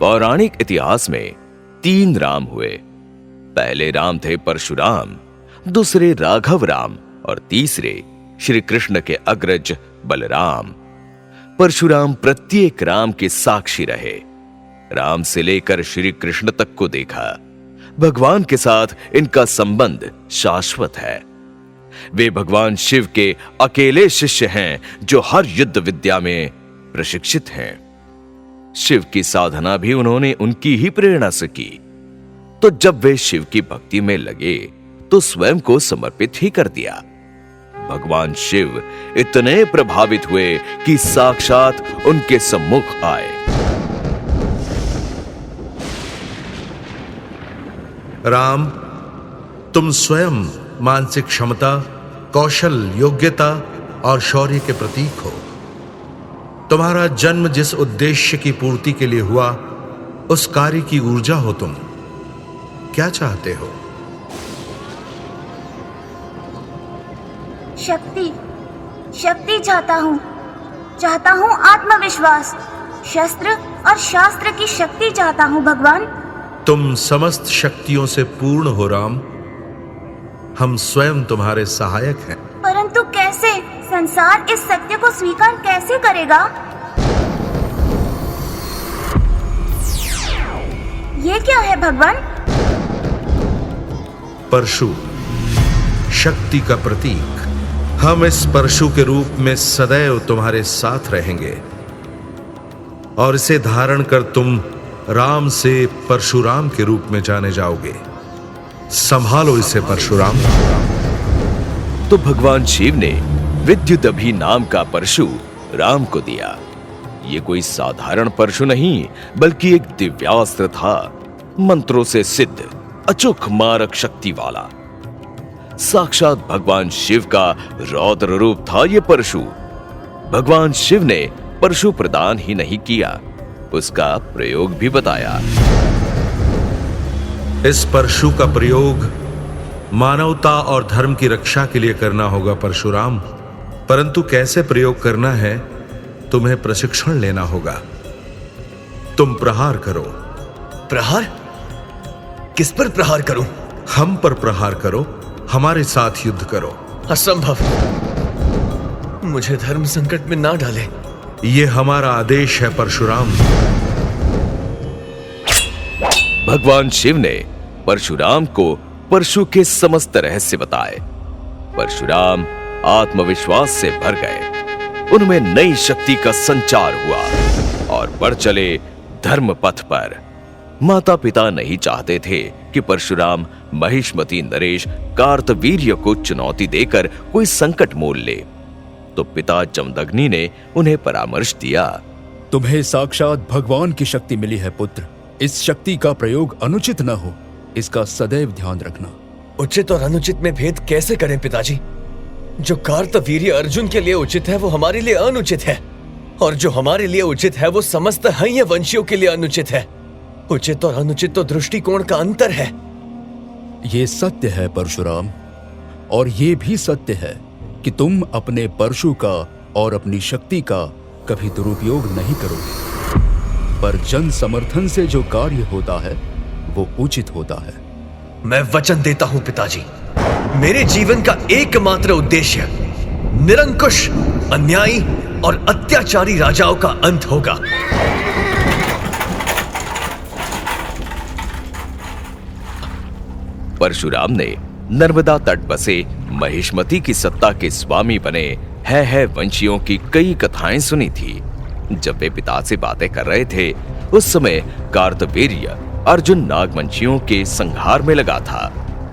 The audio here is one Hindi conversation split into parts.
पौराणिक इतिहास में 3 राम हुए। पहले राम थे परशुराम, दूसरे राघव राम और तीसरे श्री कृष्ण के अग्रज बलराम। परशुराम प्रत्येक राम के साक्षी रहे। राम से लेकर श्री कृष्ण तक को देखा। भगवान के साथ इनका संबंध शाश्वत है। वे भगवान शिव के अकेले शिष्य हैं जो हर युद्ध विद्या में प्रशिक्षित हैं। शिव की साधना भी उन्होंने उनकी ही प्रेरणा से की। तो जब वे शिव की भक्ति में लगे तो स्वयं को समर्पित ही कर दिया। भगवान शिव इतने प्रभावित हुए कि साक्षात उनके सम्मुख आए। राम, तुम स्वयं मानसिक क्षमता, कौशल, योग्यता और शौर्य के प्रतीक हो। तुम्हारा जन्म जिस उद्देश्य की पूर्ति के लिए हुआ, उस कार्य की ऊर्जा हो तुम। क्या चाहते हो? शक्ति चाहता हूं आत्मविश्वास, शस्त्र और शास्त्र की शक्ति चाहता हूं भगवान। तुम समस्त शक्तियों से पूर्ण हो राम। हम स्वयं तुम्हारे सहायक हैं। परंतु कैसे? संसार इस सत्य को स्वीकार कैसे करेगा? ये क्या है भगवान? परशु, शक्ति का प्रतीक। हम इस परशु के रूप में सदैव तुम्हारे साथ रहेंगे और इसे धारण कर तुम राम से परशुराम के रूप में जाने जाओगे। संभालो इसे परशुराम। तो भगवान शिव ने विद्युदभि नाम का परशु राम को दिया। ये कोई साधारण परशु नहीं, बल्कि एक दिव्यास्त्र था, मंत्रों से सिद्ध, अचूक मारक शक्ति वाला। साक्षात भगवान शिव का रौद्र रूप था ये परशु। भगवान शिव ने परशु प्रदान ही नहीं किया, उसका प्रयोग भी बताया। इस परशु का प्रयोग मानवता और धर्म की रक्षा के लिए करना होगा परशुराम। परंतु कैसे प्रयोग करना है, तुम्हें प्रशिक्षण लेना होगा। तुम प्रहार करो। प्रहार? किस पर प्रहार करूं? हम पर प्रहार करो, हमारे साथ युद्ध करो। असंभव। मुझे धर्म संकट में ना डाले। यह हमारा आदेश है परशुराम। भगवान शिव ने परशुराम को परशु के समस्त रहस्य बताए। परशुराम आत्मविश्वास से भर गए। उनमें नई शक्ति का संचार हुआ और बढ़ चले धर्म पथ पर। माता पिता नहीं चाहते थे कि परशुराम महिष्मती नरेश कार्तवीर्य को चुनौती देकर कोई संकट मोल ले। तो पिता जमदग्नि ने उन्हें परामर्श दिया। तुम्हें साक्षात भगवान की शक्ति मिली है पुत्र। इस शक्ति का प्रयोग अनुचित न हो, इसका सदैव ध्यान रखना। उचित और अनुचित में भेद कैसे करें पिताजी? जो कार्तवीर्य अर्जुन के लिए उचित है वो हमारे लिए अनुचित है, और जो हमारे लिए उचित है वो समस्त हय्य वंशियों के लिए अनुचित है। उचित और अनुचित तो दृष्टिकोण का अंतर है। ये सत्य है परशुराम, और ये भी सत्य है कि तुम अपने परशु का और अपनी शक्ति का कभी दुरुपयोग नहीं करोगे। पर जन समर्थन से जो कार्य होता है वो उचित होता है। मैं वचन देता हूं पिताजी, मेरे जीवन का एकमात्र उद्देश्य निरंकुश, अन्यायी और अत्याचारी राजाओं का अंत होगा। परशुराम ने नर्मदा तट बसे महिष्मती की सत्ता के स्वामी बने है वंशियों की कई कथाएं सुनी थी। जब वे पिता से बातें कर रहे थे उस समय कार्तवीर्य अर्जुन नागवंशियों के संहार में लगा था,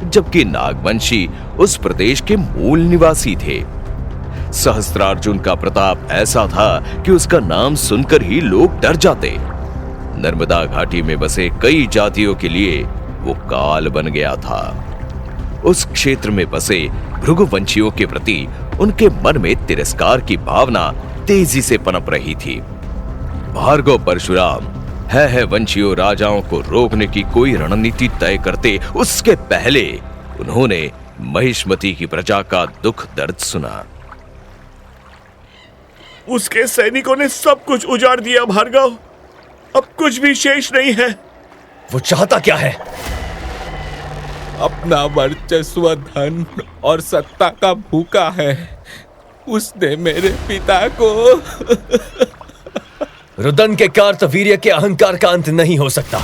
जबकि नागवंशी उस प्रदेश के मूल निवासी थे। सहस्त्रार्जुन का प्रताप ऐसा था कि उसका नाम सुनकर ही लोग डर जाते। नर्मदा घाटी में बसे कई जातियों के लिए वो काल बन गया था। उस क्षेत्र में बसे भृगुवंशियों के प्रति उनके मन में तिरस्कार की भावना तेजी से पनप रही थी। भार्गव परशुराम है वंशियों राजाओं को रोकने की कोई रणनीति तय करते उसके पहले उन्होंने महिष्मती की प्रजा का दुख दर्द सुना। उसके सैनिकों ने सब कुछ उजाड़ दिया भार्गव। अब कुछ भी शेष नहीं है। वो चाहता क्या है? अपना वर्चस्व, धन और सत्ता का भूखा है। उसने मेरे पिता को रुदन के कार्तवीर्य के अहंकार का अंत नहीं हो सकता।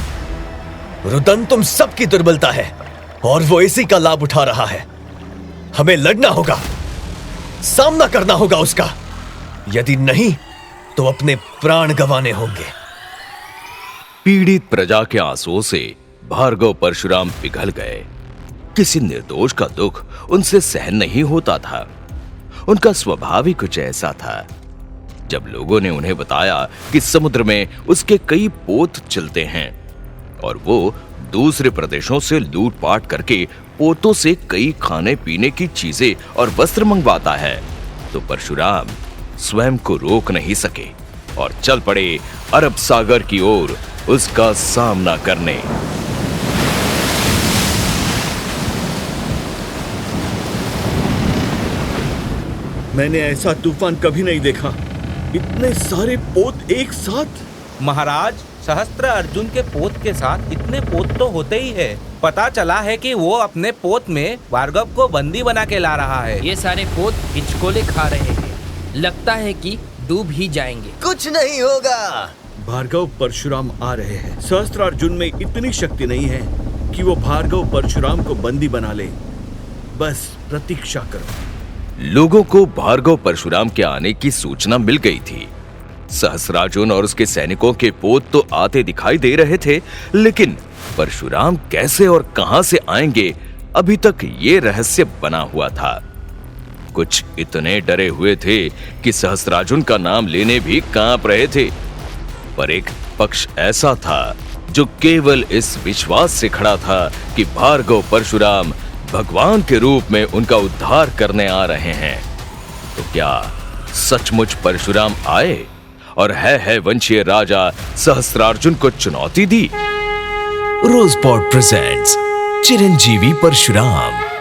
रुदन तुम सबकी दुर्बलता है और वो इसी का लाभ उठा रहा है। हमें लड़ना होगा, सामना करना होगा उसका। यदि नहीं तो अपने प्राण गंवाने होंगे। पीड़ित प्रजा के आंसुओं से भार्गव परशुराम पिघल गए। किसी निर्दोष का दुख उनसे सहन नहीं होता था। उनका स्वभाव ही कुछ ऐसा था। जब लोगों ने उन्हें बताया कि समुद्र में उसके कई पोत चलते हैं और वो दूसरे प्रदेशों से लूटपाट करके पोतों से कई खाने पीने की चीजें और वस्त्र मंगवाता है, तो परशुराम स्वयं को रोक नहीं सके और चल पड़े अरब सागर की ओर उसका सामना करने। मैंने ऐसा तूफान कभी नहीं देखा। इतने सारे पोत एक साथ। महाराज, सहस्त्र अर्जुन के पोत के साथ इतने पोत तो होते ही है। पता चला है कि वो अपने पोत में भार्गव को बंदी बना के ला रहा है। ये सारे पोत हिचकोले खा रहे हैं। लगता है कि डूब ही जाएंगे। कुछ नहीं होगा। भार्गव परशुराम आ रहे हैं। सहस्त्र अर्जुन में इतनी शक्ति नहीं है कि वो भार्गव परशुराम को बंदी बना ले। बस प्रतीक्षा करो। लोगों को भार्गव परशुराम के आने की सूचना मिल गई थी। सहस्रार्जुन और उसके सैनिकों के पोत तो आते दिखाई दे रहे थे, लेकिन परशुराम कैसे और कहां से आएंगे, अभी तक ये रहस्य बना हुआ था। कुछ इतने डरे हुए थे कि सहस्रार्जुन का नाम लेने भी कांप रहे थे। पर एक पक्ष ऐसा था जो केवल इस विश्वास से खड़ा था कि भार्गव परशुराम भगवान के रूप में उनका उद्धार करने आ रहे हैं। तो क्या सचमुच परशुराम आए और है वंशीय राजा सहस्त्रार्जुन को चुनौती दी? रोजपॉड प्रेजेंट्स चिरंजीवी परशुराम।